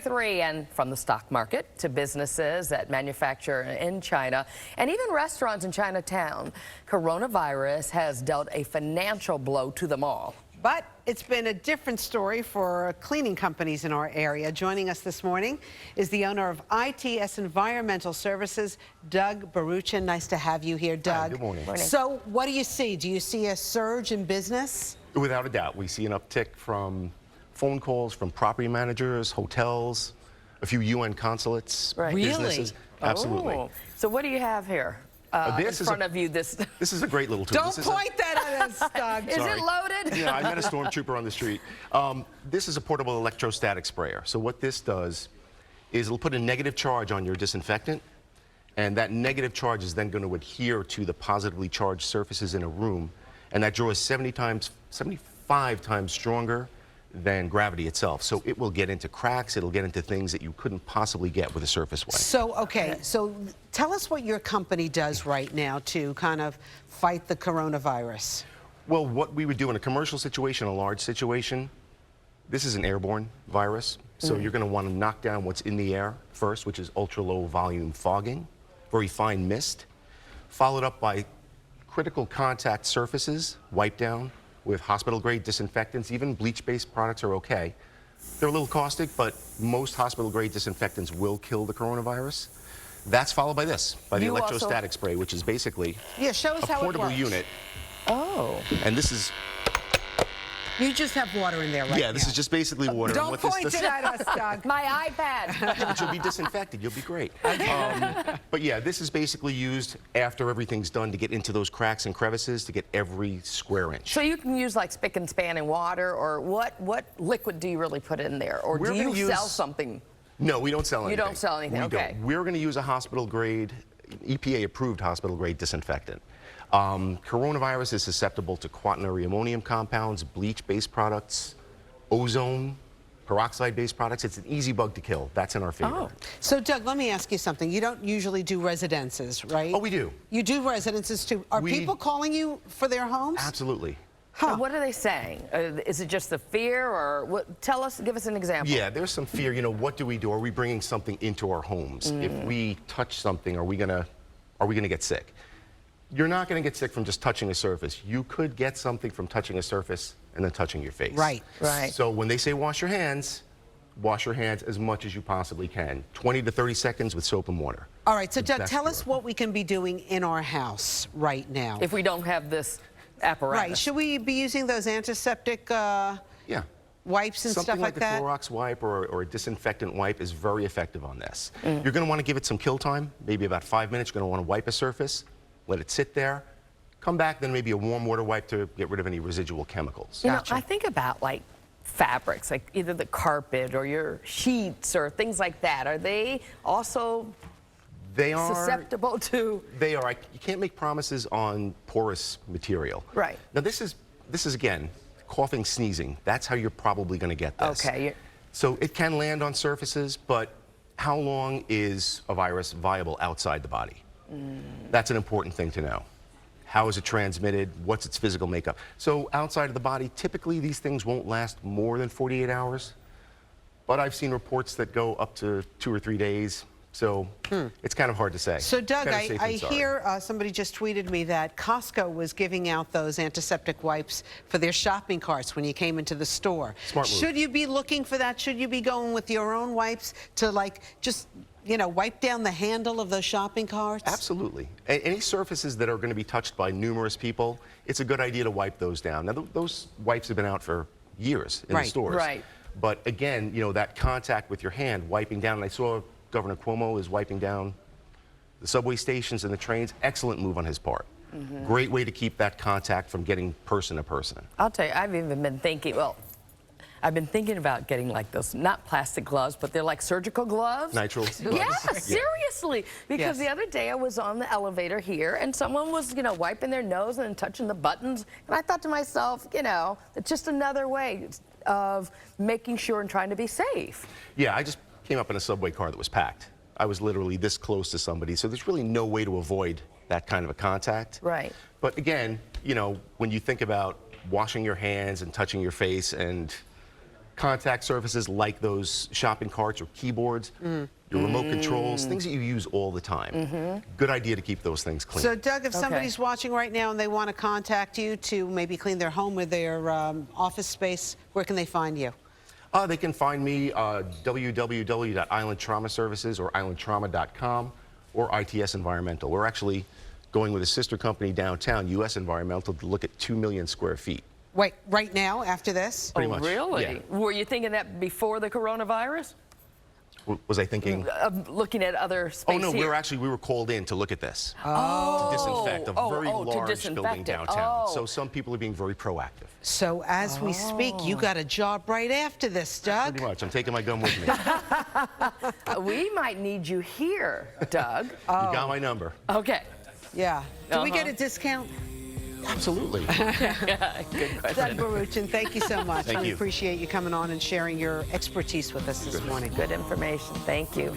6:33, and from the stock market to businesses that manufacture in China and even restaurants in Chinatown, coronavirus has dealt a financial blow to them all. But it's been a different story for cleaning companies in our area. Joining us this morning is the owner of ITS Environmental Services, Doug Baruchin. Nice to have you here, Doug. Hi, good morning. So what do you see? Do you see a surge in business? Without a doubt. We see an uptick from phone calls from property managers, hotels, a few UN consulates, businesses. Really? Absolutely. Oh. So what do you have here? In front of you, this is a great little tool. Don't point that at us, Doug. Is it loaded? Yeah, I met a stormtrooper on the street. This is a portable electrostatic sprayer. So what this does is it'll put a negative charge on your disinfectant, and that negative charge is then going to adhere to the positively charged surfaces in a room, and that draw is 75 times stronger than gravity itself. So it will get into cracks, it'll get into things that you couldn't possibly get with a surface wipe. So, okay, so tell us what your company does right now to kind of fight the coronavirus. Well, what we would do in a commercial situation, a large situation, this is an airborne virus, so you're going to want to knock down what's in the air first, which is ultra-low volume fogging, very fine mist, followed up by critical contact surfaces, wipe down with hospital-grade disinfectants. Even bleach-based products are okay. They're a little caustic, but most hospital-grade disinfectants will kill the coronavirus. That's followed by this, by the electrostatic spray, which is basically show us a how portable it works. unit. Oh. And this is... You just have water in there right now. Yeah, this is just basically water. Don't point it at us, Doug. My iPad. Yeah, but you'll be disinfected. You'll be great. But yeah, this is basically used after everything's done to get into those cracks and crevices to get every square inch. So you can use like spick and span and water, or what liquid do you really put in there? Or do you sell something? No, we don't sell anything. You don't sell anything, okay. We're going to use a hospital-grade, EPA-approved hospital-grade disinfectant. Coronavirus is susceptible to quaternary ammonium compounds, bleach-based products, ozone, peroxide-based products. It's an easy bug to kill. That's in our favor. Oh. So, Doug, let me ask you something. You don't usually do residences, right? Oh, we do. You do residences, too. Are people calling you for their homes? Absolutely. Huh. And what are they saying? Is it just the fear, or what? Tell us, give us an example. Yeah, there's some fear. You know, what do we do? Are we bringing something into our homes? If we touch something, are we gonna get sick? You're not going to get sick from just touching a surface. You could get something from touching a surface and then touching your face. Right. So when they say wash your hands as much as you possibly can. 20 to 30 seconds with soap and water. All right, so Doug, tell us what we can be doing in our house right now. If we don't have this apparatus. Right, should we be using those antiseptic wipes and stuff like that? Something like a Clorox wipe or a disinfectant wipe is very effective on this. You're going to want to give it some kill time, maybe about 5 minutes. You're going to want to wipe a surface. Let it sit there, come back, then maybe a warm water wipe to get rid of any residual chemicals. You know, I think about like fabrics, like either the carpet or your sheets or things like that. Are they also susceptible to? They are. You can't make promises on porous material. Right. Now this is again, coughing, sneezing. That's how you're probably going to get this. Okay. So it can land on surfaces, but how long is a virus viable outside the body? That's an important thing to know. How is it transmitted? What's its physical makeup? So outside of the body, typically these things won't last more than 48 hours. But I've seen reports that go up to 2 or 3 days. So it's kind of hard to say. So Doug, I hear somebody just tweeted me that Costco was giving out those antiseptic wipes for their shopping carts when you came into the store. Smart move. Should you be looking for that? Should you be going with your own wipes to like just, you know, wipe down the handle of those shopping carts? Absolutely. Any surfaces that are going to be touched by numerous people, it's a good idea to wipe those down. Now, those wipes have been out for years in the stores. Right. But again, you know, that contact with your hand, wiping down, and I saw Governor Cuomo is wiping down the subway stations and the trains. Excellent move on his part. Great way to keep that contact from getting person to person. I'll tell you, I've even been thinking, I've been thinking about getting like those, not plastic gloves, but they're like surgical gloves. Nitrile gloves. Yeah, seriously. Because the other day I was on the elevator here and someone was, you know, wiping their nose and touching the buttons. And I thought to myself, you know, it's just another way of making sure and trying to be safe. Yeah, I just came up in a subway car that was packed. I was literally this close to somebody, so there's really no way to avoid that kind of a contact. Right. But again, you know, when you think about washing your hands and touching your face and contact surfaces like those shopping carts or keyboards, your remote controls, things that you use all the time. Good idea to keep those things clean. So, Doug, if somebody's watching right now and they want to contact you to maybe clean their home or their office space, where can they find you? They can find me www.islandtraumaservices or islandtrauma.com or ITS Environmental. We're actually going with a sister company downtown, US Environmental, to look at 2 million square feet. Wait, right now, after this? Pretty much, Really? yeah. Were you thinking that before the coronavirus? Was I thinking? Looking at other space Oh, no, here? we were called in to look at this. Oh. To disinfect a very to large disinfect building it. downtown. Oh. So some people are being very proactive. So, as we speak, you got a job right after this, Doug. Pretty much. I'm taking my gun with me. We might need you here, Doug. You got my number. Okay. Yeah. Do we get a discount? Absolutely. Good question. Doug Baruchin, thank you so much. Thank We you. appreciate you coming on and sharing your expertise with us this morning. Good information. Thank you.